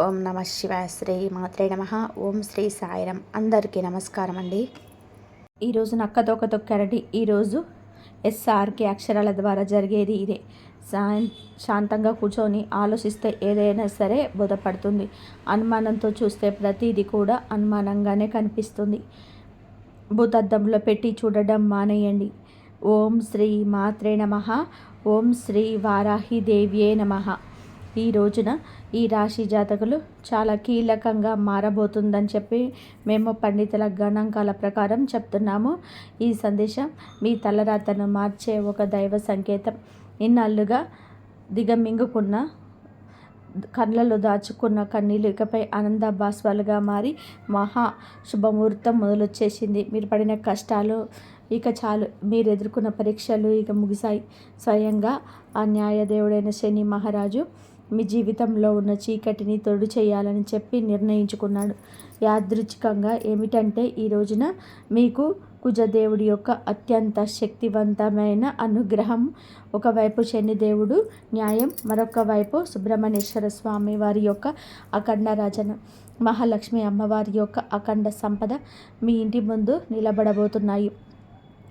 ఓం నమ శివాయ. శ్రీ మాత్రే నమ. ఓం శ్రీ సాయిరం. అందరికీ నమస్కారం అండి. ఈరోజు నక్కతోక తొక్కారండి. ఈరోజు ఎస్ఆర్కే అక్షరాల ద్వారా జరిగేది ఇదే. శాంతంగా కూర్చొని ఆలోచిస్తే ఏదైనా సరే బోధపడుతుంది. అనుమానంతో చూస్తే ప్రతిదీ కూడా అనుమానంగానే కనిపిస్తుంది. భూతద్దంలో పెట్టి చూడడం మానేయండి. ఓం శ్రీ మాత్రే నమ. ఓం శ్రీ వారాహి దేవ్యే నమ. ఈ రోజున ఈ రాశి జాతకులు చాలా కీలకంగా మారబోతుందని చెప్పి మేము పండితుల గణాంకాల ప్రకారం చెప్తున్నాము. ఈ సందేశం మీ తలరాతను మార్చే ఒక దైవ సంకేతం. ఇన్నాళ్ళుగా దిగమింగుకున్న కళ్ళలో దాచుకున్న కన్నీళ్ళు ఇకపై ఆనంద బాష్పాలుగా మారి మహా శుభముహూర్తం మొదలొచ్చేసింది. మీరు పడిన కష్టాలు ఇక చాలు. మీరు ఎదుర్కొన్న పరీక్షలు ఇక ముగిశాయి. స్వయంగా ఆ న్యాయదేవుడైన శని మహారాజు మీ జీవితంలో ఉన్న చీకటిని తొడు చేయాలని చెప్పి నిర్ణయించుకున్నాడు. యాదృచ్ఛికంగా ఏమిటంటే ఈ రోజున మీకు కుజదేవుడి యొక్క అత్యంత శక్తివంతమైన అనుగ్రహం. ఒకవైపు శనిదేవుడు న్యాయం, మరొక వైపు సుబ్రహ్మణ్యేశ్వర స్వామి వారి యొక్క అఖండ రచన, మహాలక్ష్మి అమ్మవారి యొక్క అఖండ సంపద మీ ఇంటి ముందు నిలబడబోతున్నాయి.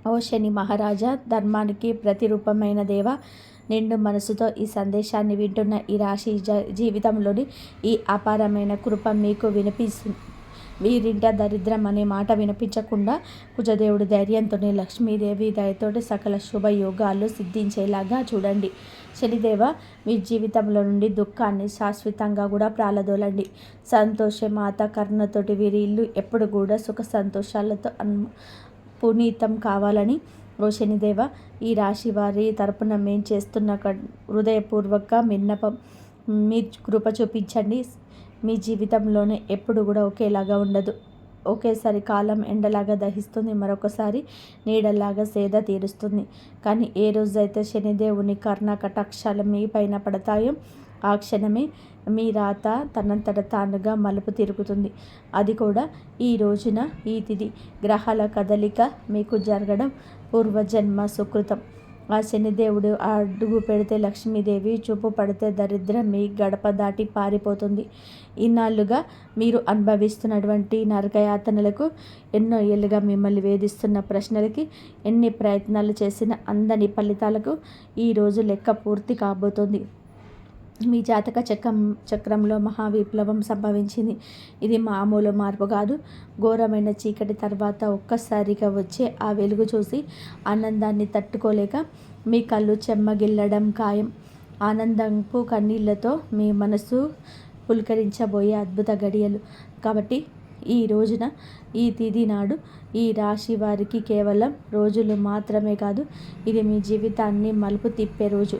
ఓ శని మహారాజా, ధర్మానికి ప్రతిరూపమైన దేవ, నిండు మనసుతో ఈ సందేశాన్ని వింటున్న ఈ రాశి జీవితంలోని ఈ అపారమైన కృప మీకు వినిపిస్తుంది. వీరింట దరిద్రం అనే మాట వినిపించకుండా కుజదేవుడి ధైర్యంతోనే లక్ష్మీదేవి దయతోటి సకల శుభయోగాలు సిద్ధించేలాగా చూడండి. శనిదేవ, మీ జీవితంలో నుండి దుఃఖాన్ని శాశ్వతంగా కూడా ప్రాలదోలండి. సంతోషమాత కరుణతోటి వీరి ఇల్లు ఎప్పుడు కూడా సుఖ సంతోషాలతో పునీతం కావాలని ఓ శనిదేవ, ఈ రాశి వారి తరపున మేము చేస్తున్న హృదయపూర్వక విన్నపం. మీ కృప చూపించండి. మీ జీవితంలోనే ఎప్పుడు కూడా ఒకేలాగా ఉండదు. ఒకేసారి కాలం ఎండలాగా దహిస్తుంది, మరొకసారి నీడలాగా సేద తీరుస్తుంది. కానీ ఏ రోజైతే శనిదేవుని కర్ణ కటాక్షాలు మీ పైన పడతాయో ఆ క్షణమే మీ రాత తనంతట తానుగా మలుపు తిరుగుతుంది. అది కూడా ఈ రోజున. ఈ తిథి గ్రహాల కదలిక మీకు జరగడం పూర్వజన్మ సుకృతం. ఆ శనిదేవుడు అడుగు పెడితే లక్ష్మీదేవి, చూపు పడితే దరిద్రం మీ గడప దాటి పారిపోతుంది. ఇన్నాళ్ళుగా మీరు అనుభవిస్తున్నటువంటి నరకయాతనలకు, ఎన్నో ఏళ్ళుగా మిమ్మల్ని వేధిస్తున్న ప్రశ్నలకి, ఎన్ని ప్రయత్నాలు చేసిన అందని ఫలితాలకు ఈరోజు లెక్క పూర్తి కాబోతోంది. మీ జాతక చక్రంలో మహావిప్లవం సంభవించింది. ఇది మామూలు మార్పు కాదు. ఘోరమైన చీకటి తర్వాత ఒక్కసారిగా వచ్చే ఆ వెలుగు చూసి ఆనందాన్ని తట్టుకోలేక మీ కళ్ళు చెమ్మగిల్లడం ఖాయం. ఆనందంపు కన్నీళ్లతో మీ మనసు పులకరించబోయే అద్భుత గడియలు. కాబట్టి ఈ రోజున, ఈ తిథి నాడు ఈ రాశి వారికి కేవలం రోజులు మాత్రమే కాదు, ఇది మీ జీవితాన్ని మలుపు తిప్పే రోజు.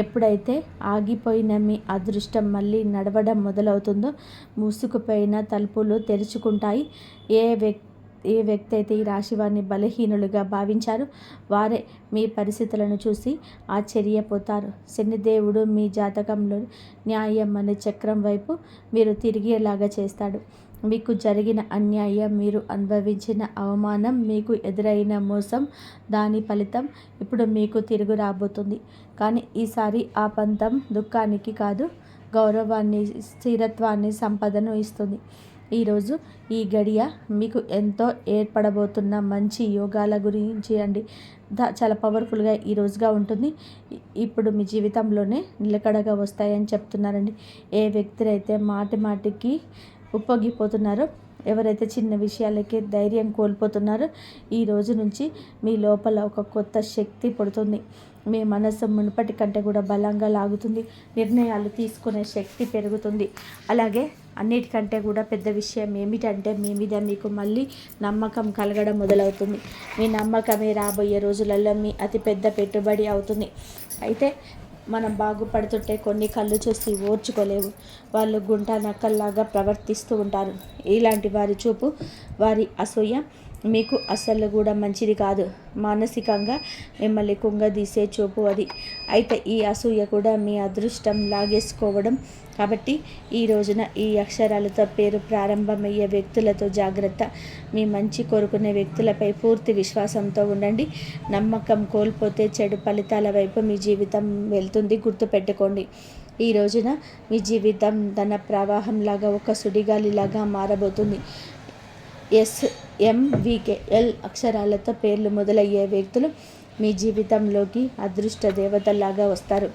ఎప్పుడైతే ఆగిపోయిన మీ అదృష్టం మళ్ళీ నడవడం మొదలవుతుందో మూసుకుపోయిన తలుపులు తెరుచుకుంటాయి. ఏ వ్యక్తి అయితే ఈ రాశి వారిని బలహీనులుగా భావించారో వారే మీ పరిస్థితులను చూసి ఆశ్చర్యపోతారు. శనిదేవుడు మీ జాతకంలో న్యాయం అనే చక్రం వైపు మీరు తిరిగేలాగా చేస్తాడు. మీకు జరిగిన అన్యాయం, మీరు అనుభవించిన అవమానం, మీకు ఎదురైన మోసం, దాని ఫలితం ఇప్పుడు మీకు తిరుగు రాబోతుంది. కానీ ఈసారి ఆ పంతం దుఃఖానికి కాదు, గౌరవాన్ని, స్థిరత్వాన్ని, సంపదను ఇస్తుంది. ఈరోజు ఈ గడియ మీకు ఎంతో ఏర్పడబోతున్న మంచి యోగాల గురించి అండి. చాలా పవర్ఫుల్గా ఈ రోజుగా ఉంటుంది. ఇప్పుడు మీ జీవితంలోనే నిలకడగా వస్తాయని చెప్తున్నారండి. ఏ వ్యక్తులైతే మాటికి ఉప్పొంగిపోతున్నారో, ఎవరైతే చిన్న విషయాలకే ధైర్యం కోల్పోతున్నారో, ఈ రోజు నుంచి మీ లోపల ఒక కొత్త శక్తి పుడుతుంది. మీ మనసు మునుపటి కంటే కూడా బలంగా లాగుతుంది. నిర్ణయాలు తీసుకునే శక్తి పెరుగుతుంది. అలాగే అన్నిటికంటే కూడా పెద్ద విషయం ఏమిటంటే మీ మీద మీకు మళ్ళీ నమ్మకం కలగడం మొదలవుతుంది. మీ నమ్మకమే రాబోయే రోజులలో మీ అతిపెద్ద పెట్టుబడి అవుతుంది. అయితే మనం బాగుపడుతుంటే కొన్ని కళ్ళు చూసి ఓర్చుకోలేవు. వాళ్ళు గుంట నక్కల్లాగా ప్రవర్తిస్తూ ఉంటారు. ఇలాంటి వారి చూపు, వారి అసూయ మీకు అస్సలు కూడా మంచిది కాదు. మానసికంగా మిమ్మల్ని కుంగదీసే చూపు అది. అయితే ఈ అసూయ కూడా మీ అదృష్టం లాగేసుకోవడం. కాబట్టి ఈ రోజున ఈ అక్షరాలతో పేరు ప్రారంభమయ్యే వ్యక్తులతో జాగ్రత్త. మీ మంచి కోరుకునే వ్యక్తులపై పూర్తి విశ్వాసంతో ఉండండి. నమ్మకం కోల్పోతే చెడు ఫలితాల వైపు మీ జీవితం వెళ్తుంది. గుర్తుపెట్టుకోండి. ఈ రోజున మీ జీవితం ధన ప్రవాహంలాగా ఒక సుడిగాలిలాగా మారబోతుంది. SMVKL అక్షరాలతో పేర్లు మొదలయ్యే వ్యక్తులు మీ జీవితంలోకి అదృష్ట దేవతలాగా వస్తారు.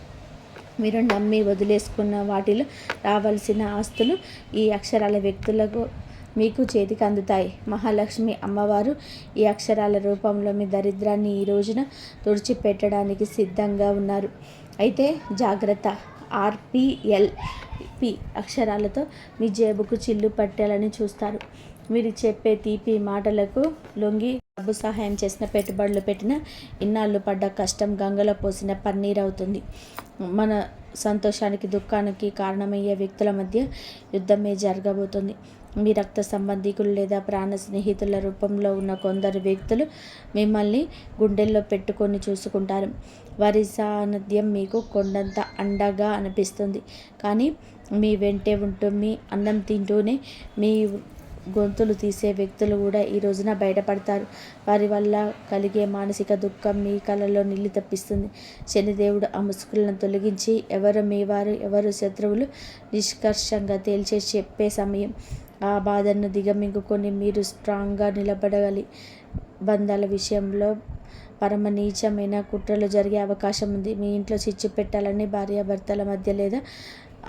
మీరు నమ్మి వదిలేసుకున్న వాటిలో రావాల్సిన ఆస్తులు ఈ అక్షరాల వ్యక్తులకు మీకు చేతికి అందుతాయి. మహాలక్ష్మి అమ్మవారు ఈ అక్షరాల రూపంలో మీ దరిద్రాన్ని ఈ రోజున తుడిచిపెట్టడానికి సిద్ధంగా ఉన్నారు. అయితే జాగ్రత్త, RPLP అక్షరాలతో మీ జేబుకు చిల్లు పట్టాలని చూస్తారు. మీరు చెప్పే తీపి మాటలకు లొంగి డబ్బు సహాయం చేసిన, పెట్టుబడులు పెట్టిన, ఇన్నాళ్ళు పడ్డ కష్టం గంగలో పోసిన పన్నీర్ అవుతుంది. మన సంతోషానికి దుఃఖానికి కారణమయ్యే వ్యక్తుల మధ్య యుద్ధమే జరగబోతుంది. మీ రక్త సంబంధికులు లేదా ప్రాణ స్నేహితుల రూపంలో ఉన్న కొందరు వ్యక్తులు మిమ్మల్ని గుండెల్లో పెట్టుకొని చూసుకుంటారు. వారి సాన్నిధ్యం మీకు కొండంత అండగా అనిపిస్తుంది. కానీ మీ వెంటే ఉంటూ మీ అన్నం తింటూనే మీ గొంతులు తీసే వ్యక్తులు కూడా ఈ రోజున బయటపడతారు. వారి వల్ల కలిగే మానసిక దుఃఖం మీ కళ్ళలో నీళ్లు తప్పిస్తుంది. శనిదేవుడు ఆ ముసుగులను తొలగించి ఎవరు మీ వారు, ఎవరు శత్రువులు నిష్కర్షంగా తేల్చే చెప్పే సమయం. ఆ బాధను దిగమింగుకొని మీరు స్ట్రాంగ్గా నిలబడగలి. బంధాల విషయంలో పరమ నీచమైన కుట్రలు జరిగే అవకాశం ఉంది. మీ ఇంట్లో చిచ్చు పెట్టాలని, భార్యాభర్తల మధ్య లేదా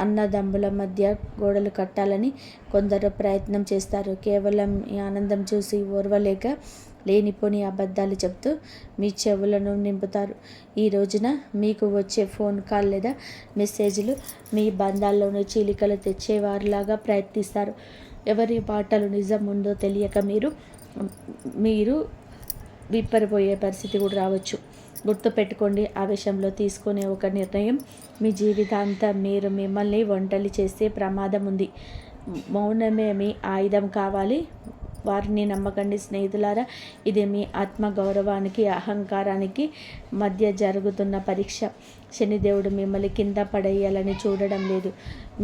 అన్నదమ్ముల మధ్య గోడలు కట్టాలని కొందరు ప్రయత్నం చేస్తారు. కేవలం ఈ ఆనందం చూసి ఓర్వలేక లేనిపోని అబద్ధాలు చెప్తూ మీ చెవులను నింపుతారు. ఈ రోజున మీకు వచ్చే ఫోన్ కాల్ లేదా మెసేజ్లు మీ బంధాల్లోని చీలికలు తెచ్చేవారిలాగా ప్రయత్నిస్తారు. ఎవరి మాటలు నిజం ఉందో తెలియక మీరు విప్పరిపోయే పరిస్థితి కూడా రావచ్చు. గుర్తుపెట్టుకోండి, ఆవేశంలో తీసుకునే ఒక నిర్ణయం మీ జీవితాంతం మీరు మిమ్మల్ని ఒంటరి చేసే ప్రమాదం ఉంది. మౌనమే మీ ఆయుధం కావాలి. వారిని నమ్మకండి స్నేహితులారా. ఇది మీ ఆత్మగౌరవానికి, అహంకారానికి మధ్య జరుగుతున్న పరీక్ష. శనిదేవుడు మిమ్మల్ని కింద పడేయాలని చూడడం లేదు.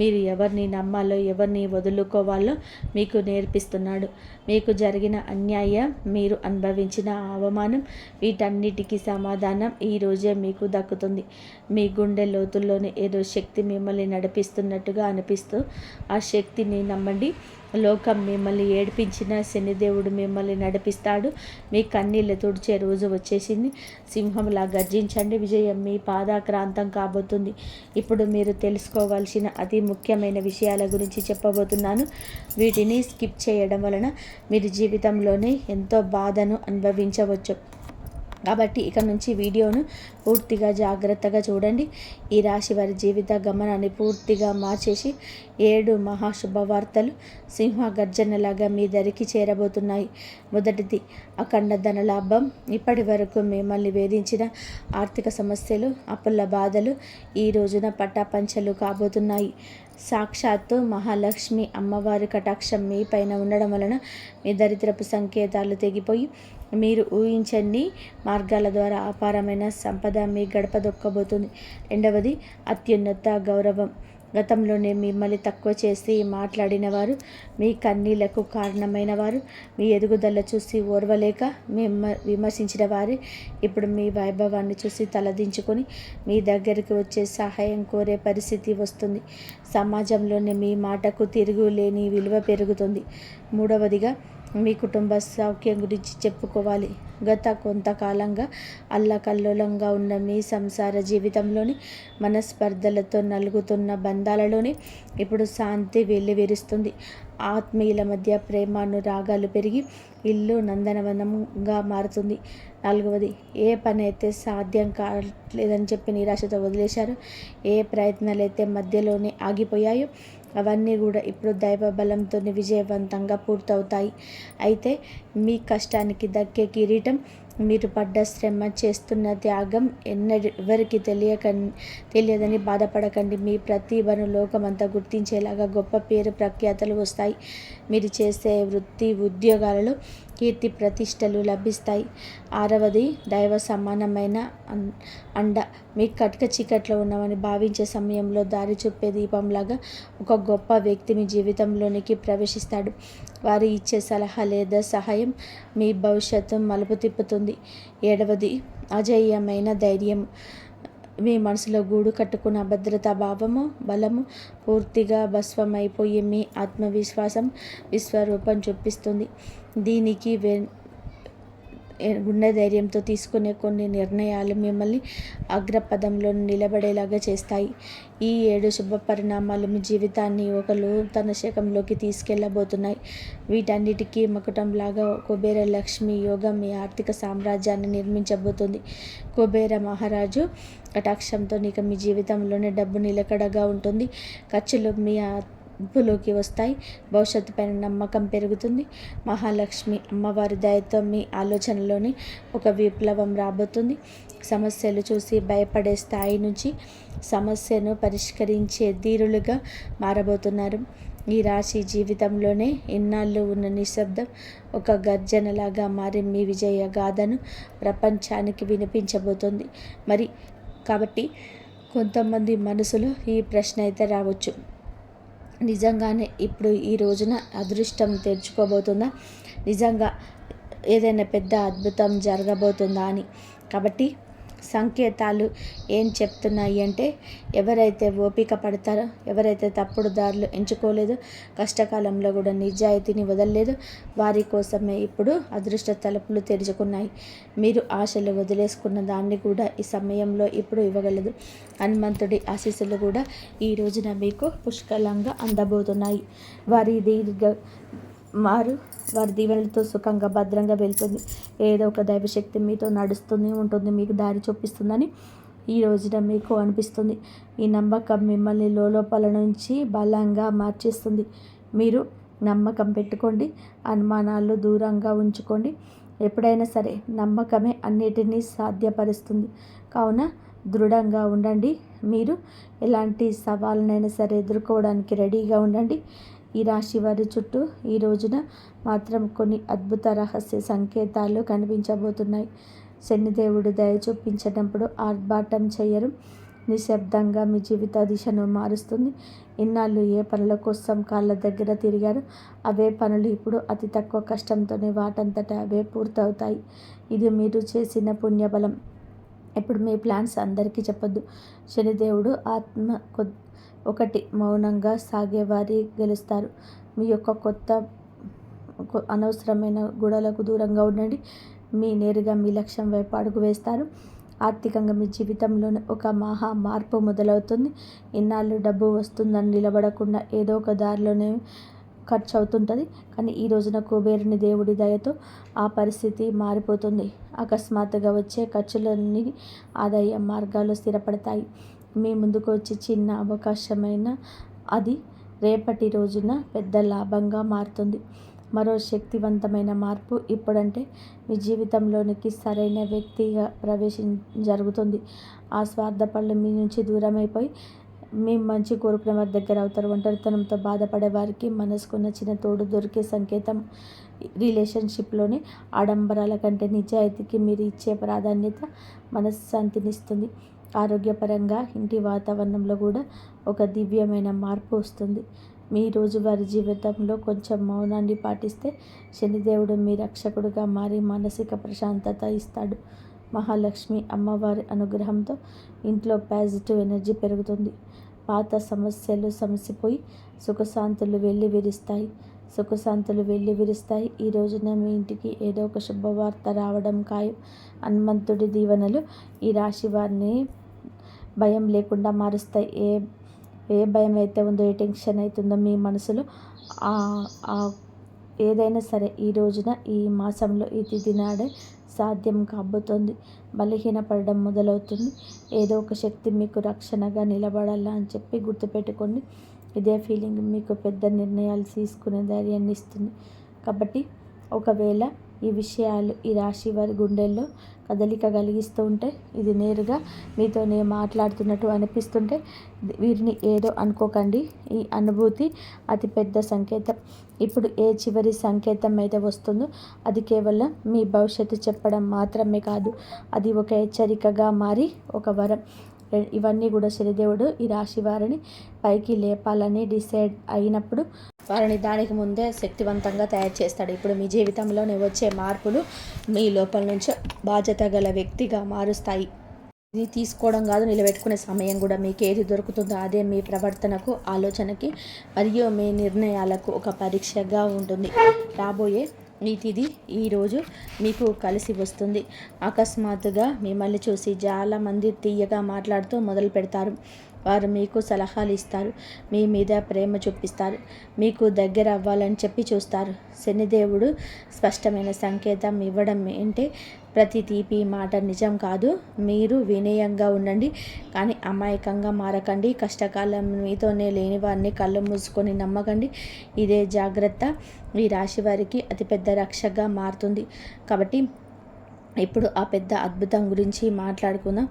మీరు ఎవరిని నమ్మాలో, ఎవరిని వదులుకోవాలో మీకు నేర్పిస్తున్నాడు. మీకు జరిగిన అన్యాయం, మీరు అనుభవించిన అవమానం, వీటన్నిటికీ సమాధానం ఈరోజే మీకు దక్కుతుంది. మీ గుండె లోతుల్లోనే ఏదో శక్తి మిమ్మల్ని నడిపిస్తున్నట్టుగా అనిపిస్తూ ఆ శక్తిని నమ్మండి. లోకం మిమ్మల్ని ఏడిపించిన శనిదేవుడు మిమ్మల్ని నడిపిస్తాడు. మీ కన్నీళ్ళు తుడిచే రోజు వచ్చేసింది. సింహంలా గర్జించండి. విజయం మీ పాదాక్రాంతం కాబోతుంది. ఇప్పుడు మీరు తెలుసుకోవాల్సిన అతి ముఖ్యమైన విషయాల గురించి చెప్పబోతున్నాను. వీటిని స్కిప్ చేయడం వలన మీరు జీవితంలోనే ఎంతో బాధను అనుభవించవచ్చు. కాబట్టి ఇక నుంచి వీడియోను పూర్తిగా జాగ్రత్తగా చూడండి. ఈ రాశి వారి జీవిత గమనాన్ని పూర్తిగా మార్చేసి 7 మహాశుభవార్తలు సింహ గర్జనలాగా మీ దరికి చేరబోతున్నాయి. మొదటిది అఖండ ధనలాభం. ఇప్పటి వరకు మిమ్మల్ని వేధించిన ఆర్థిక సమస్యలు, అప్పుల బాధలు ఈ రోజున పటాపంచలు కాబోతున్నాయి. సాక్షాత్తు మహాలక్ష్మి అమ్మవారి కటాక్షం మీ పైన ఉండడం వలన మీ దరిద్రపు సంకేతాలు తెగిపోయి మీరు ఊహించని మార్గాల ద్వారా అపారమైన సంపద మీ గడప దొక్కబోతుంది. రెండవది అత్యున్నత గౌరవం. గతంలోనే మిమ్మల్ని తక్కువ చేసి మాట్లాడిన వారు, మీ కన్నీళ్లకు కారణమైన వారు, మీ ఎదుగుదల చూసి ఓర్వలేక విమర్శించిన వారు ఇప్పుడు మీ వైభవాన్ని చూసి తలదించుకొని మీ దగ్గరికి వచ్చే సహాయం కోరే పరిస్థితి వస్తుంది. సమాజంలోనే మీ మాటకు తిరుగులేని విలువ పెరుగుతుంది. మూడవదిగా మీ కుటుంబ సౌఖ్యం గురించి చెప్పుకోవాలి. గత కొంతకాలంగా అల్లకల్లోలంగా ఉన్న మీ సంసార జీవితంలోని మనస్పర్ధలతో నలుగుతున్న బంధాలలోని ఇప్పుడు శాంతి వెల్లివిరుస్తుంది. ఆత్మీయుల మధ్య ప్రేమానురాగాలు పెరిగి ఇల్లు నందనవనంగా మారుతుంది. నాలుగవది, ఏ పని అయితే సాధ్యం కావట్లేదని చెప్పి నిరాశతో వదిలేశారో, ఏ ప్రయత్నాలు అయితే మధ్యలోనే ఆగిపోయాయో అవన్నీ కూడా ఇప్పుడు దైవ బలంతో విజయవంతంగా పూర్తవుతాయి. అయితే మీ కష్టానికి దక్కే కిరీటం, మీరు పడ్డ శ్రమ, చేస్తున్న త్యాగం ఎవరికి తెలియదని బాధపడకండి. మీ ప్రతిభను లోకమంతా గుర్తించేలాగా గొప్ప పేరు ప్రఖ్యాతలు వస్తాయి. మీరు చేసే వృత్తి ఉద్యోగాలలో కీర్తి ప్రతిష్టలు లభిస్తాయి. ఆరవది, దైవ సమానమైన అండ. మీ కట్క చీకట్లో ఉన్నామని భావించే సమయంలో దారి చూపే దీపంలాగా ఒక గొప్ప వ్యక్తి మీ జీవితంలోనికి ప్రవేశిస్తాడు. వారు ఇచ్చే సలహా లేదా సహాయం మీ భవిష్యత్తు మలుపు తిప్పుతుంది. ఏడవది, అజేయమైన ధైర్యం. మీ మనసులో గూడు కట్టుకున్న భద్రతా భావము, బలము పూర్తిగా భస్మమైపోయి మీ ఆత్మవిశ్వాసం విశ్వరూపం చూపిస్తుంది. దీనికి గుండె ధైర్యంతో తీసుకునే కొన్ని నిర్ణయాలు మిమ్మల్ని అగ్రపదంలో నిలబడేలాగా చేస్తాయి. ఈ 7 శుభ పరిణామాలు మీ జీవితాన్ని ఒక నూతన శకంలోకి తీసుకెళ్లబోతున్నాయి. వీటన్నిటికీ మకుటంలాగా కుబేర లక్ష్మి యోగం మీ ఆర్థిక సామ్రాజ్యాన్ని నిర్మించబోతుంది. కుబేర మహారాజు కటాక్షంతో ఇక మీ జీవితంలోనే డబ్బు నిలకడగా ఉంటుంది. ఖర్చులు మీ అదుపులోకి వస్తాయి. భవిష్యత్తు పైన నమ్మకం పెరుగుతుంది. మహాలక్ష్మి అమ్మవారి దయతో మీ ఆలోచనలోని ఒక విప్లవం రాబోతుంది. సమస్యలు చూసి భయపడే స్థాయి నుంచి సమస్యను పరిష్కరించే ధీరులుగా మారబోతున్నారు. ఈ రాశి జీవితంలోనే ఇన్నాళ్ళు ఉన్న నిశ్శబ్దం ఒక గర్జనలాగా మారి మీ విజయ గాథను ప్రపంచానికి వినిపించబోతోంది. కాబట్టి కొంతమంది మనసులో ఈ ప్రశ్న అయితే రావచ్చు, నిజంగానే ఇప్పుడు ఈ రోజున అదృష్టం తెరుచుకోబోతుందా, నిజంగా ఏదైనా పెద్ద అద్భుతం జరగబోతుందా అని. కాబట్టి సంకేతాలు ఏం చెప్తున్నాయి అంటే, ఎవరైతే ఓపిక పడతారో, ఎవరైతే తప్పుడు దారులు ఎంచుకోలేదో, కష్టకాలంలో కూడా నిజాయితీని వదలలేదు, వారి కోసమే ఇప్పుడు అదృష్ట తలుపులు తెరుచుకున్నాయి. మీరు ఆశలు వదిలేసుకున్న దాన్ని కూడా ఈ సమయంలో ఇప్పుడు ఇవ్వగలదు. హనుమంతుడి ఆశీస్సులు కూడా ఈ రోజున మీకు పుష్కలంగా అందబోతున్నాయి. వారి దీవెనలతో సుఖంగా భద్రంగా వెళ్తుంది. ఏదో ఒక దైవశక్తి మీతో నడుస్తూనే ఉంటుంది, మీకు దారి చూపిస్తుందని ఈ రోజున మీకు అనిపిస్తుంది. ఈ నమ్మకం మిమ్మల్ని లోపల నుంచి బలంగా మార్చేస్తుంది. మీరు నమ్మకం పెట్టుకోండి, అనుమానాలు దూరంగా ఉంచుకోండి. ఎప్పుడైనా సరే నమ్మకమే అన్నిటినీ సాధ్యపరుస్తుంది. కావున దృఢంగా ఉండండి. మీరు ఎలాంటి సవాళ్ళనైనా సరే ఎదుర్కోవడానికి రెడీగా ఉండండి. ఈ రాశి వారి చుట్టూ ఈ రోజున మాత్రం కొన్ని అద్భుత రహస్య సంకేతాలు కనిపించబోతున్నాయి. శనిదేవుడు దయ చూపించినప్పుడు ఆర్భాటం చేయరు, నిశ్శబ్దంగా మీ జీవిత దిశను మారుస్తుంది. ఇన్నాళ్ళు ఏ పనుల కోసం కాళ్ళ దగ్గర తిరిగారు, అవే పనులు ఇప్పుడు అతి తక్కువ కష్టంతోనే వాటంతటా అవే పూర్తవుతాయి. ఇది మీరు చేసిన పుణ్యబలం. ఇప్పుడు మీ ప్లాన్స్ అందరికీ చెప్పొద్దు. శనిదేవుడు ఒకటి మౌనంగా సాగేవారి గెలుస్తారు. మీ యొక్క అనవసరమైన గొడవలకు దూరంగా ఉండండి. నేరుగా మీ లక్ష్యం వైపు అడుగు వేస్తారు. ఆర్థికంగా మీ జీవితంలోనే ఒక మహా మార్పు మొదలవుతుంది. ఇన్నాళ్ళు డబ్బు వస్తుందని నిలబడకుండా ఏదో ఒక దారిలోనే ఖర్చు అవుతుంటుంది. కానీ ఈ రోజున కుబేరుని దేవుడి దయతో ఆ పరిస్థితి మారిపోతుంది. అకస్మాత్తుగా వచ్చే ఖర్చులన్నీ ఆదాయ మార్గాలు స్థిరపడతాయి. మీ ముందుకు వచ్చి చిన్న అవకాశమైన అది రేపటి రోజున పెద్ద లాభంగా మారుతుంది. మరో శక్తివంతమైన మార్పు ఇప్పుడంటే మీ జీవితంలోనికి సరైన వ్యక్తిగా జరుగుతుంది. ఆ స్వార్థపరులు మీ నుంచి దూరమైపోయి మీ మంచి కోరుకునే వారి దగ్గర అవుతారు. ఒంటరితనంతో బాధపడే వారికి మనసుకు నచ్చిన తోడు దొరికే సంకేతం. రిలేషన్షిప్లోని ఆడంబరాల కంటే నిజాయితీకి మీరు ఇచ్చే ప్రాధాన్యత మనశ్శాంతినిస్తుంది. ఆరోగ్యపరంగా ఇంటి వాతావరణంలో కూడా ఒక దివ్యమైన మార్పు వస్తుంది. మీ రోజువారీ జీవితంలో కొంచెం మౌనాన్ని పాటిస్తే శనిదేవుడు మీ రక్షకుడుగా మారి మానసిక ప్రశాంతత ఇస్తాడు. మహాలక్ష్మి అమ్మవారి అనుగ్రహంతో ఇంట్లో పాజిటివ్ ఎనర్జీ పెరుగుతుంది. పాత సమస్యలు సమసిపోయి సుఖశాంతులు వెళ్ళి విరుస్తాయి. ఈ రోజున మీ ఇంటికి ఏదో ఒక శుభవార్త రావడం ఖాయం. హనుమంతుడి దీవెనలు ఈ రాశి వారిని భయం లేకుండా మారుస్తాయి. ఏ భయం అయితే ఉందో, ఏ టెన్షన్ అవుతుందో మీ మనసులో ఏదైనా సరే ఈ రోజున, ఈ మాసంలో, ఈ తిథి నాడే సాధ్యం కాబోతోంది. బలహీనపడడం మొదలవుతుంది. ఏదో ఒక శక్తి మీకు రక్షణగా నిలబడాలా అని చెప్పి గుర్తుపెట్టుకోండి. ఇదే ఫీలింగ్ మీకు పెద్ద నిర్ణయాలు తీసుకునే ధైర్యాన్ని ఇస్తుంది. కాబట్టి ఒకవేళ ఈ విషయాలు ఈ రాశి వారి గుండెల్లో కదలిక కలిగిస్తూ ఉంటే, ఇది నేరుగా మీతోనే మాట్లాడుతున్నట్టు అనిపిస్తుంటే వీరిని ఏదో అనుకోకండి. ఈ అనుభూతి అతిపెద్ద సంకేతం. ఇప్పుడు ఏ చివరి సంకేతం అయితే వస్తుందో అది కేవలం మీ భవిష్యత్తు చెప్పడం మాత్రమే కాదు, అది ఒక హెచ్చరికగా మారి ఒక వరం. ఇవన్నీ కూడా శనిదేవుడు ఈ రాశి వారిని పైకి లేపాలని డిసైడ్ అయినప్పుడు వారిని దానికి ముందే శక్తివంతంగా తయారు చేస్తాడు. ఇప్పుడు మీ జీవితంలోనే వచ్చే మార్పులు మీ లోపల నుంచి బాధ్యత గల వ్యక్తిగా మారుస్తాయి. ఇది తీసుకోవడం కాదు, నిలబెట్టుకునే సమయం కూడా. మీకు ఏది దొరుకుతుందో అదే మీ ప్రవర్తనకు, ఆలోచనకి మరియు మీ నిర్ణయాలకు ఒక పరీక్షగా ఉంటుంది. రాబోయే ఈ తిథి ఈరోజు మీకు కలిసి వస్తుంది. అకస్మాత్తుగా మిమ్మల్ని చూసి చాలామంది తీయగా మాట్లాడుతూ మొదలు పెడతారు. వారు మీకు సలహాలు ఇస్తారు, మీ మీద ప్రేమ చూపిస్తారు, మీకు దగ్గర అవ్వాలని చెప్పి చూస్తారు. శనిదేవుడు స్పష్టమైన సంకేతం ఇవ్వడం ఏంటే, ప్రతి తీపి మాట నిజం కాదు. మీరు వినయంగా ఉండండి, కానీ అమాయకంగా మారకండి. కష్టకాలం మీతోనే లేని వారిని కళ్ళు మూసుకొని నమ్మకండి. ఇదే జాగ్రత్త ఈ రాశి వారికి అతిపెద్ద రక్షగా మారుతుంది. కాబట్టి ఇప్పుడు ఆ పెద్ద అద్భుతం గురించి మాట్లాడుకుందాం.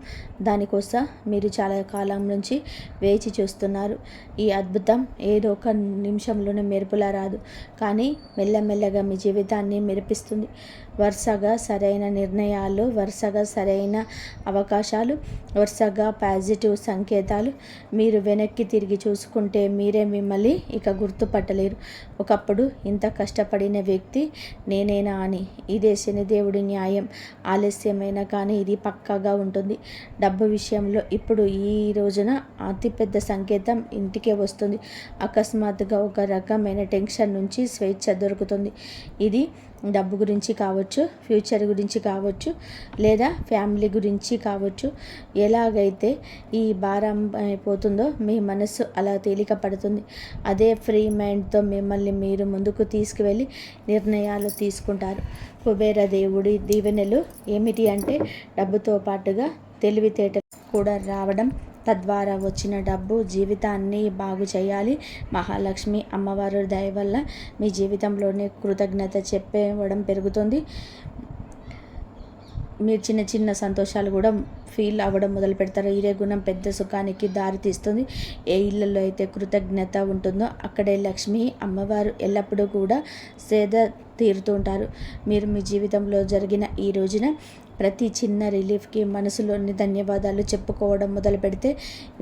దానికోసం మీరు చాలా కాలం నుంచి వేచి చూస్తున్నారు. ఈ అద్భుతం ఏదో ఒక నిమిషంలోనే మెరుపులా రాదు, కానీ మెల్లమెల్లగా మీ జీవితాన్ని మెరిపిస్తుంది. వరుసగా సరైన నిర్ణయాలు, వరుసగా సరైన అవకాశాలు, వరుసగా పాజిటివ్ సంకేతాలు. మీరు వెనక్కి తిరిగి చూసుకుంటే మీరే మిమ్మల్ని ఇక గుర్తుపట్టలేరు. ఒకప్పుడు ఇంత కష్టపడిన వ్యక్తి నేనేనా అని. ఇదే శనిదేవుడి న్యాయం. ఆలస్యమైన కానీ ఇది పక్కాగా ఉంటుంది. డబ్బు విషయంలో ఇప్పుడు ఈ రోజున అతిపెద్ద సంకేతం ఇంటికే వస్తుంది. అకస్మాత్తుగా ఒక రకమైన టెన్షన్ నుంచి స్వేచ్ఛ దొరుకుతుంది. ఇది డబ్బు గురించి కావచ్చు, ఫ్యూచర్ గురించి కావచ్చు, లేదా ఫ్యామిలీ గురించి కావచ్చు. ఎలాగైతే ఈ భారం అయిపోతుందో మీ మనసు అలా తేలిక పడుతుంది. అదే ఫ్రీ మైండ్తో మిమ్మల్ని మీరు ముందుకు తీసుకువెళ్ళి నిర్ణయాలు తీసుకుంటారు. కుబేర దేవుడి దీవెనలు ఏమిటి అంటే, డబ్బుతో పాటుగా తెలివితేటలు కూడా రావడం, తద్వారా వచ్చిన డబ్బు జీవితాన్ని బాగు చేయాలి. మహాలక్ష్మి అమ్మవారి దయ వల్ల మీ జీవితంలోనే కృతజ్ఞత చెప్పేవడం పెరుగుతుంది. మీరు చిన్న చిన్న సంతోషాలు కూడా ఫీల్ అవ్వడం మొదలు పెడతారు. ఇదే గుణం పెద్ద సుఖానికి దారి తీస్తుంది. ఏ ఇళ్లలో అయితే కృతజ్ఞత ఉంటుందో అక్కడే లక్ష్మి అమ్మవారు ఎల్లప్పుడూ కూడా సేద తీరుతూ ఉంటారు. మీరు మీ జీవితంలో జరిగిన ఈ రోజున ప్రతి చిన్న రిలీఫ్కి మనసులోని ధన్యవాదాలు చెప్పుకోవడం మొదలు పెడితే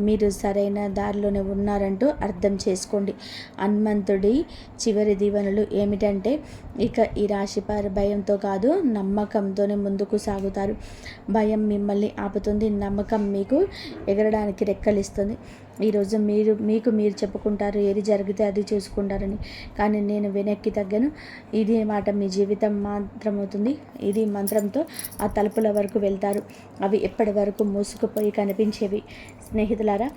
మీరు సరైన దారిలోనే ఉన్నారంటూ అర్థం చేసుకోండి. హనుమంతుడి చివరి దీవెనలు ఏమిటంటే, ఇక ఈ రాశివారు భయంతో కాదు, నమ్మకంతోనే ముందుకు సాగుతారు. భయం మిమ్మల్ని ఆపుతుంది, నమ్మకం మీకు ఎగరడానికి రెక్కలిస్తుంది. ఈరోజు మీకు మీరు చెప్పుకుంటారు, ఏది జరిగితే అది చూసుకుంటారని. కానీ నేను వెనక్కి తగ్గను. ఇది మాట మీ జీవితం మంత్రమవుతుంది. ఇది మంత్రంతో ఆ తలుపుల వరకు వెళ్తారు. అవి ఎప్పటి వరకు మూసుకుపోయి కనిపించేవి. స్నేహితులారా,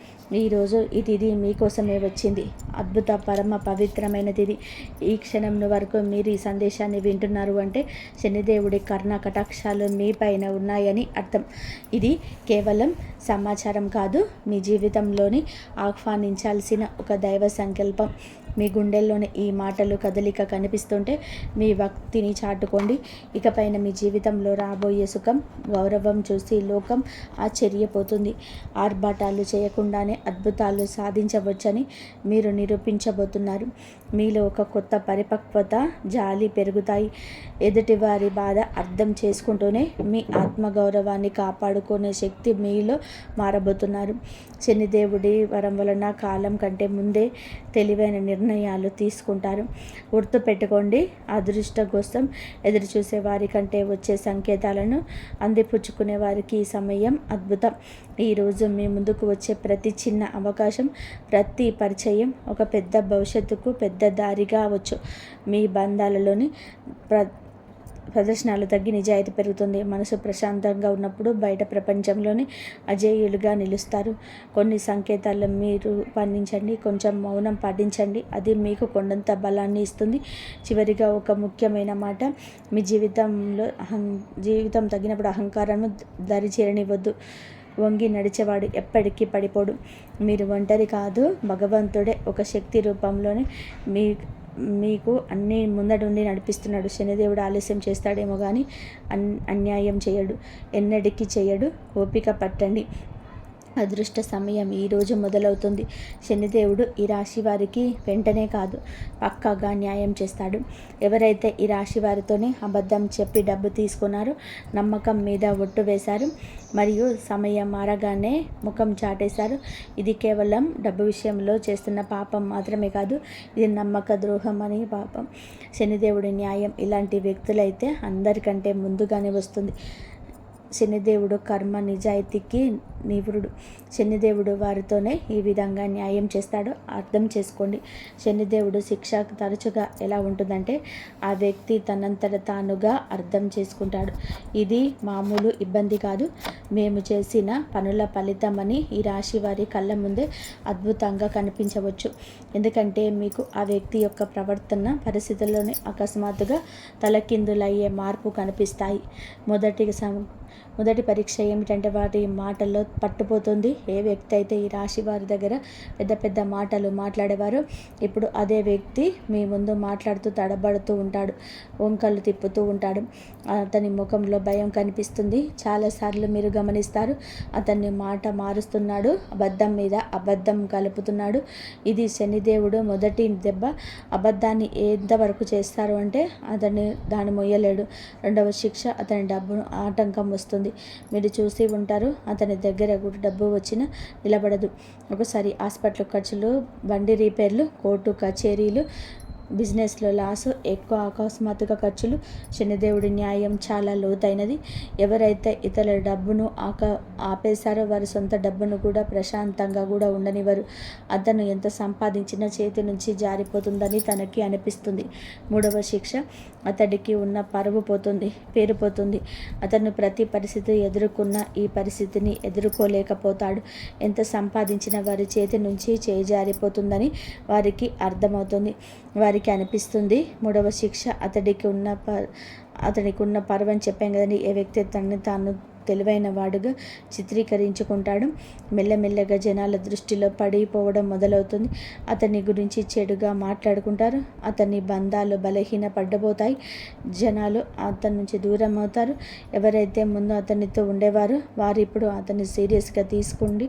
ఈరోజు ఈ తిథి మీకోసమే వచ్చింది. అద్భుత పరమ పవిత్రమైన తిథి. ఈ క్షణం వరకు మీరు ఈ సందేశాన్ని వింటున్నారు అంటే శనిదేవుడి కర్ణ కటాక్షాలు మీ పైన ఉన్నాయని అర్థం. ఇది కేవలం సమాచారం కాదు, మీ జీవితంలోని ఆహ్వానించాల్సిన ఒక దైవ సంకల్పం. మీ గుండెల్లోని ఈ మాటలు కదలిక కనిపిస్తుంటే మీ భక్తిని చాటుకోండి. ఇకపైన మీ జీవితంలో రాబోయే సుఖం, గౌరవం చూసి లోకం ఆశ్చర్యపోతుంది. ఆర్భాటాలు చేయకుండానే అద్భుతాలు సాధించవచ్చని మీరు నిరూపించబోతున్నారు. మీలో ఒక కొత్త పరిపక్వత, జాలి పెరుగుతాయి. ఎదుటివారి బాధ అర్థం చేసుకుంటూనే మీ ఆత్మగౌరవాన్ని కాపాడుకునే శక్తి మీలో మారబోతున్నారు. శనిదేవుడి వరం వలన కాలం కంటే ముందే తెలివైన నిర్ణయాలు తీసుకుంటారు. గుర్తుపెట్టుకోండి, అదృష్టం కోసం ఎదురు చూసే వారి కంటే వచ్చే సంకేతాలను అందిపుచ్చుకునే వారికి ఈ సమయం అద్భుతం. ఈరోజు మీ ముందుకు వచ్చే ప్రతి చిన్న అవకాశం, ప్రతి పరిచయం ఒక పెద్ద భవిష్యత్తుకు పెద్ద దారిగా అవచ్చు. మీ బంధాలలోని ప్రదర్శనలు తగ్గి నిజాయితీ పెరుగుతుంది. మనసు ప్రశాంతంగా ఉన్నప్పుడు బయట ప్రపంచంలోని అజేయులుగా నిలుస్తారు. కొన్ని సంకేతాలు మీరు పండించండి, కొంచెం మౌనం పాటించండి, అది మీకు కొండంత బలాన్ని ఇస్తుంది. చివరిగా ఒక ముఖ్యమైన మాట, మీ జీవితం తగినప్పుడు అహంకారం దరి చేరనివ్వద్దు. వంగి నడిచేవాడు ఎప్పటికీ పడిపోడు. మీరు ఒంటరి కాదు, భగవంతుడే ఒక శక్తి రూపంలోనే మీకు అన్నీ ముందడుండి నడిపిస్తున్నాడు. శనిదేవుడు ఆలస్యం చేస్తాడేమో కానీ అన్యాయం చేయడు, ఎన్నటికీ చేయడు. ఓపిక పట్టండి, అదృష్ట సమయం ఈరోజు మొదలవుతుంది. శనిదేవుడు ఈ రాశి వారికి వెంటనే కాదు, పక్కాగా న్యాయం చేస్తాడు. ఎవరైతే ఈ రాశి వారితోనే అబద్ధం చెప్పి డబ్బు తీసుకున్నారో, నమ్మకం మీద ఒట్టు వేశారు మరియు సమయం మారగానే ముఖం చాటేశారు, ఇది కేవలం డబ్బు విషయంలో చేస్తున్న పాపం మాత్రమే కాదు, ఇది నమ్మక ద్రోహం అని పాపం. శనిదేవుడి న్యాయం ఇలాంటి వ్యక్తులైతే అందరికంటే ముందుగానే వస్తుంది. శనిదేవుడు కర్మ నిజాయితీకి నిపుణుడు. శనిదేవుడు వారితోనే ఈ విధంగా న్యాయం చేస్తాడో అర్థం చేసుకోండి. శనిదేవుడు శిక్ష తరచుగా ఎలా ఉంటుందంటే ఆ వ్యక్తి తనంతట తానుగా అర్థం చేసుకుంటాడు. ఇది మామూలు ఇబ్బంది కాదు, మేము చేసిన పనుల ఫలితమని ఈ రాశి వారి కళ్ళ ముందే అద్భుతంగా కనిపించవచ్చు. ఎందుకంటే మీకు ఆ వ్యక్తి యొక్క ప్రవర్తన పరిస్థితుల్లోనే అకస్మాత్తుగా తలకిందులయ్యే మార్పు కనిపిస్తాయి. మొదటి పరీక్ష ఏమిటంటే వారి మాటల్లో పట్టుపోతుంది. ఏ వ్యక్తి అయితే ఈ రాశి వారి దగ్గర పెద్ద పెద్ద మాటలు మాట్లాడేవారో ఇప్పుడు అదే వ్యక్తి మీ ముందు మాట్లాడుతూ తడబడుతూ ఉంటాడు, వంకలు తిప్పుతూ ఉంటాడు. అతని ముఖంలో భయం కనిపిస్తుంది. చాలాసార్లు మీరు గమనిస్తారు అతన్ని మాట మారుస్తున్నాడు, అబద్ధం మీద అబద్ధం కలుపుతున్నాడు. ఇది శనిదేవుడు మొదటి దెబ్బ. అబద్ధాన్ని ఎంతవరకు చేస్తారు అంటే అతన్ని దాన్ని మొయ్యలేడు. రెండవ శిక్ష, అతని డబ్బును ఆటంకం వస్తుంది. మీరు చూసి ఉంటారు, అతని దగ్గర కూడా డబ్బు వచ్చినా నిలబడదు. ఒకసారి హాస్పిటల్ ఖర్చులు, బండి రిపేర్లు, కోర్టు కచేరీలు, బిజినెస్లో లాసు, ఎక్కువ అకస్మాత్తుగా ఖర్చులు. శనిదేవుడి న్యాయం చాలా లోతైనది. ఎవరైతే ఇతరుల డబ్బును ఆపేశారో వారి సొంత డబ్బును కూడా ప్రశాంతంగా కూడా ఉండనివ్వరు. అతను ఎంత సంపాదించినా చేతి నుంచి జారిపోతుందని తనకి అనిపిస్తుంది. మూడవ శిక్ష, అతడికి ఉన్న పరువు పోతుంది, పేరు పోతుంది. అతను ప్రతి పరిస్థితి ఎదుర్కొన్న ఈ పరిస్థితిని ఎదుర్కోలేకపోతాడు. ఎంత సంపాదించిన వారి చేతి నుంచి చేయి జారిపోతుందని వారికి అర్థమవుతుంది. వారికి అనిపిస్తుంది. మూడవ శిక్ష, అతడికి ఉన్న పరువని చెప్పాం కదండి. ఏ వ్యక్తి తనని తాను తెలివైన వాడుగా చిత్రీకరించుకుంటాడు. మెల్లమెల్లగా జనాల దృష్టిలో పడిపోవడం మొదలవుతుంది. అతని గురించి చెడుగా మాట్లాడుకుంటారు. అతని బంధాలు బలహీన పడ్డబోతాయి. జనాలు అతని నుంచి దూరం అవుతారు. ఎవరైతే ముందు అతనితో ఉండేవారో వారు ఇప్పుడు అతన్ని సీరియస్గా తీసుకుండి.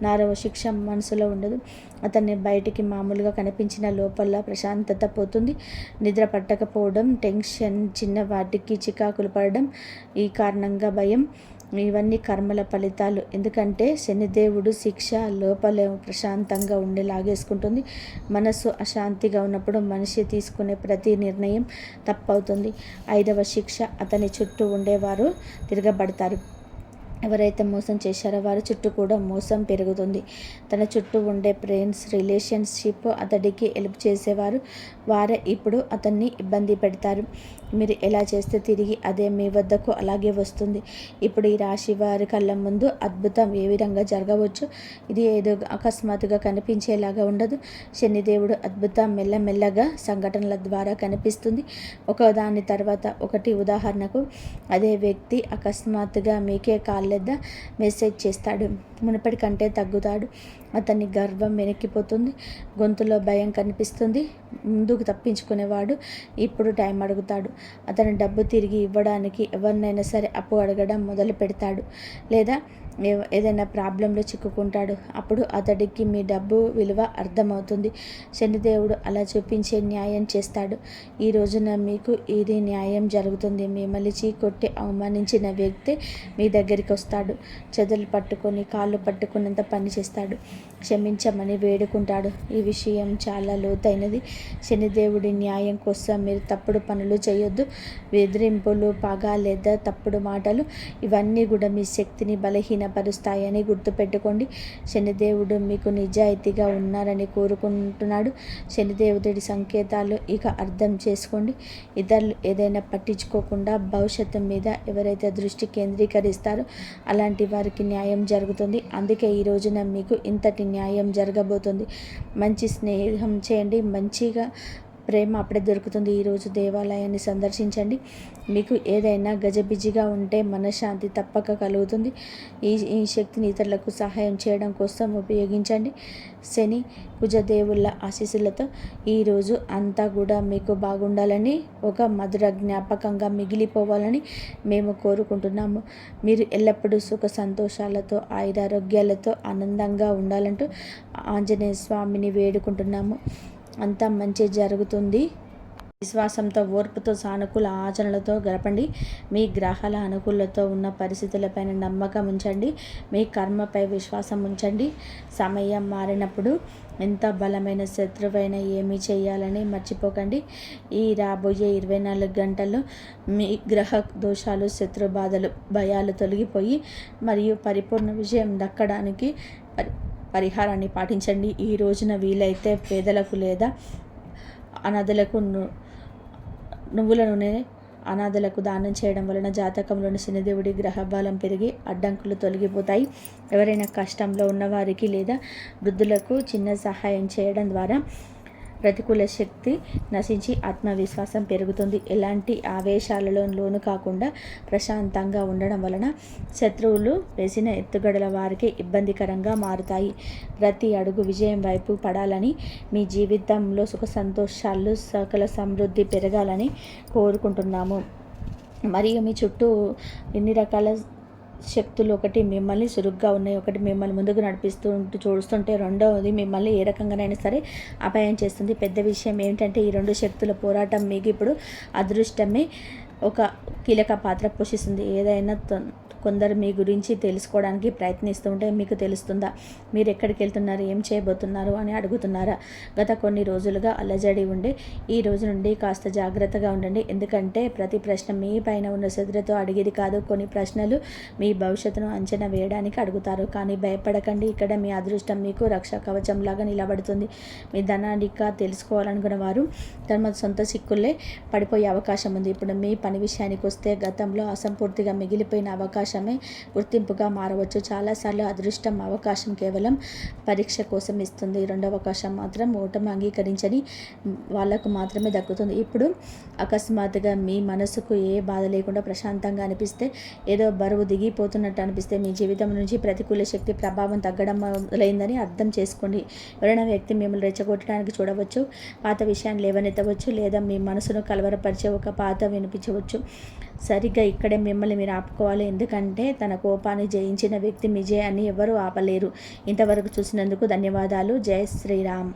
నాలుగవ శిక్ష, మనసులో ఉండదు. అతన్ని బయటికి మామూలుగా కనిపించిన లోపల ప్రశాంతత పోతుంది. నిద్ర పట్టకపోవడం, టెన్షన్, చిన్న వాటికి చికాకులు పడడం, ఈ కారణంగా భయం, ఇవన్నీ కర్మల ఫలితాలు. ఎందుకంటే శనిదేవుడు శిక్ష లోపల ప్రశాంతంగా ఉండి లాగేసుకుంటుంది. మనసు అశాంతిగా ఉన్నప్పుడు మనిషి తీసుకునే ప్రతి నిర్ణయం తప్పవుతుంది. ఐదవ శిక్ష, అతని చుట్టూ ఉండేవారు తిరగబడతారు. ఎవరైతే మోసం చేశారో వారి చుట్టూ కూడా మోసం పెరుగుతుంది. తన చుట్టూ ఉండే ఫ్రెండ్స్, రిలేషన్షిప్, అతడికి హెల్ప్ చేసేవారు వారే ఇప్పుడు అతన్ని ఇబ్బంది పెడతారు. మీరు ఎలా చేస్తే తిరిగి అదే మీ వద్దకు అలాగే వస్తుంది. ఇప్పుడు ఈ రాశి వారి కళ్ళ ముందు అద్భుతం ఏ విధంగా జరగవచ్చు. ఇది ఏదో అకస్మాత్తుగా కనిపించేలాగా ఉండదు. శనిదేవుడు అద్భుతం మెల్లమెల్లగా సంఘటనల ద్వారా కనిపిస్తుంది. ఒకదాని తర్వాత ఒకటి. ఉదాహరణకు, అదే వ్యక్తి అకస్మాత్తుగా మీకే కాళ్ళెద్ద మెసేజ్ చేస్తాడు. మునుపటి కంటే తగ్గుతాడు. అతని గర్వం వెనక్కిపోతుంది. గొంతులో భయం కనిపిస్తుంది. ముందుకు తప్పించుకునేవాడు ఇప్పుడు టైం అడుగుతాడు. అతని డబ్బు తిరిగి ఇవ్వడానికి ఎవరినైనా సరే అప్పు అడగడం మొదలు పెడతాడు. లేదా ఏదైనా ప్రాబ్లంలో చిక్కుకుంటాడు. అప్పుడు అతడికి మీ డబ్బు విలువ అర్థమవుతుంది. శనిదేవుడు అలా చూపించే న్యాయం చేస్తాడు. ఈ రోజున మీకు ఇది న్యాయం జరుగుతుంది. మిమ్మల్ని చీకొట్టి అవమానించిన వ్యక్తి మీ దగ్గరికి వస్తాడు. చెదలు పట్టుకొని కాళ్ళు పట్టుకున్నంత పని చేస్తాడు. క్షమించమని వేడుకుంటాడు. ఈ విషయం చాలా లోతైనది. శనిదేవుడి న్యాయం కోసం మీరు తప్పుడు పనులు చేయొద్దు. బెదిరింపులు, పగ లేదా తప్పుడు మాటలు, ఇవన్నీ కూడా మీ శక్తిని బలహీనపరుస్తాయని గుర్తుపెట్టుకోండి. శనిదేవుడు మీకు నిజాయితీగా ఉన్నారని కోరుకుంటున్నాడు. శనిదేవుడి సంకేతాలు ఇక అర్థం చేసుకోండి. ఇతరులు ఏదైనా పట్టించుకోకుండా భవిష్యత్తు మీద ఎవరైతే దృష్టి కేంద్రీకరిస్తారో అలాంటి వారికి న్యాయం జరుగుతుంది. అందుకే ఈ రోజున మీకు ఇంతటి న్యాయం జరగబోతుంది. మంచి స్నేహం చేయండి. మంచిగా ప్రేమ అప్పుడే దొరుకుతుంది. ఈరోజు దేవాలయాన్ని సందర్శించండి. మీకు ఏదైనా గజిబిజిగా ఉంటే మనశ్శాంతి తప్పక కలుగుతుంది. ఈ శక్తిని ఇతరులకు సహాయం చేయడం కోసం ఉపయోగించండి. శని, కుజదేవుళ్ళ ఆశీస్సులతో ఈరోజు అంతా కూడా మీకు బాగుండాలని, ఒక మధుర జ్ఞాపకంగా మిగిలిపోవాలని మేము కోరుకుంటున్నాము. మీరు ఎల్లప్పుడూ సుఖ సంతోషాలతో, ఆయురారోగ్యాలతో ఆనందంగా ఉండాలంటూ ఆంజనేయ స్వామిని వేడుకుంటున్నాము. అంతా మంచి జరుగుతుంది. విశ్వాసంతో, ఓర్పుతో, సానుకూల ఆచరణలతో గడపండి. మీ గ్రహాల అనుకూలతో ఉన్న పరిస్థితులపైన నమ్మకం ఉంచండి. మీ కర్మపై విశ్వాసం ఉంచండి. సమయం మారినప్పుడు ఎంత బలమైన శత్రువైనా ఏమీ చేయాలని మర్చిపోకండి. ఈ రాబోయే 24 గంటల్లో మీ గ్రహ దోషాలు, శత్రు బాధలు, భయాలు తొలగిపోయి మరియు పరిపూర్ణ విజయం దక్కడానికి పరిహారాన్ని పాటించండి. ఈ రోజున వీలైతే పేదలకు లేదా అనాథలకు నువ్వుల నూనె అనాథలకు దానం చేయడం వలన జాతకంలోని శనిదేవుడి గ్రహ బలం పెరిగి అడ్డంకులు తొలగిపోతాయి. ఎవరైనా కష్టంలో ఉన్నవారికి లేదా వృద్ధులకు చిన్న సహాయం చేయడం ద్వారా ప్రతికూల శక్తి నశించి ఆత్మవిశ్వాసం పెరుగుతుంది. ఎలాంటి ఆవేశాలలో లోను కాకుండా ప్రశాంతంగా ఉండడం వలన శత్రువులు వేసిన ఎత్తుగడల వారికి ఇబ్బందికరంగా మారుతాయి. ప్రతి అడుగు విజయం వైపు పడాలని, మీ జీవితంలో సుఖ సంతోషాలు, సకల సమృద్ధి పెరగాలని కోరుకుంటున్నాము. మరియు మీ చుట్టూ ఎన్ని రకాల శక్తులు, ఒకటి మిమ్మల్ని చురుగ్గా ఉన్నాయి, ఒకటి మిమ్మల్ని ముందుకు చూస్తుంటే రెండవది మిమ్మల్ని ఏ రకంగానైనా సరే అపాయం చేస్తుంది. పెద్ద విషయం ఏంటంటే ఈ 2 శక్తుల పోరాటం మీకు ఇప్పుడు అదృష్టమే ఒక కీలక పాత్ర పోషిస్తుంది. ఏదైనా కొందరు మీ గురించి తెలుసుకోవడానికి ప్రయత్నిస్తూ ఉంటే మీకు తెలుస్తుందా? మీరు ఎక్కడికి వెళ్తున్నారు, ఏం చేయబోతున్నారు అని అడుగుతున్నారా? గత కొన్ని రోజులుగా అలజడి ఉండే ఈ రోజు నుండి కాస్త జాగ్రత్తగా ఉండండి. ఎందుకంటే ప్రతి ప్రశ్న మీ పైన ఉన్న శ్రద్ధతో అడిగేది కాదు. కొన్ని ప్రశ్నలు మీ భవిష్యత్తును అంచనా వేయడానికి అడుగుతారు. కానీ భయపడకండి. ఇక్కడ మీ అదృష్టం మీకు రక్షా కవచంలాగా నిలబడుతుంది. మీ ధనానిక తెలుసుకోవాలనుకున్న వారు తమ సొంత సిక్కులే పడిపోయే అవకాశం ఉంది. ఇప్పుడు మీ పని విషయానికి వస్తే గతంలో అసంపూర్తిగా మిగిలిపోయిన అవకాశమే గుర్తింపుగా మారవచ్చు. చాలాసార్లు అదృష్టం అవకాశం కేవలం పరీక్ష కోసం ఇస్తుంది. రెండవ అవకాశం మాత్రం ఓటమి అంగీకరించని వాళ్ళకు మాత్రమే దక్కుతుంది. ఇప్పుడు అకస్మాత్తుగా మీ మనసుకు ఏ బాధ లేకుండా ప్రశాంతంగా అనిపిస్తే, ఏదో బరువు దిగిపోతున్నట్టు అనిపిస్తే మీ జీవితం నుంచి ప్రతికూల శక్తి ప్రభావం తగ్గడం మొదలైందని అర్థం చేసుకోండి. ఎవరైనా వ్యక్తి మిమ్మల్ని రెచ్చగొట్టడానికి చూడవచ్చు, పాత విషయాన్ని లేవనెత్తవచ్చు, లేదా మీ మనసును కలవరపరిచే ఒక పాత వినిపించవచ్చు. సరిగ్గా ఇక్కడే మిమ్మల్ని మీరు ఆపుకోవాలి. ఎందుకంటే తన కోపాన్ని జయించిన వ్యక్తి విజయాన్ని ఎవరూ ఆపలేరు. ఇంతవరకు చూసినందుకు ధన్యవాదాలు. జై శ్రీరామ్.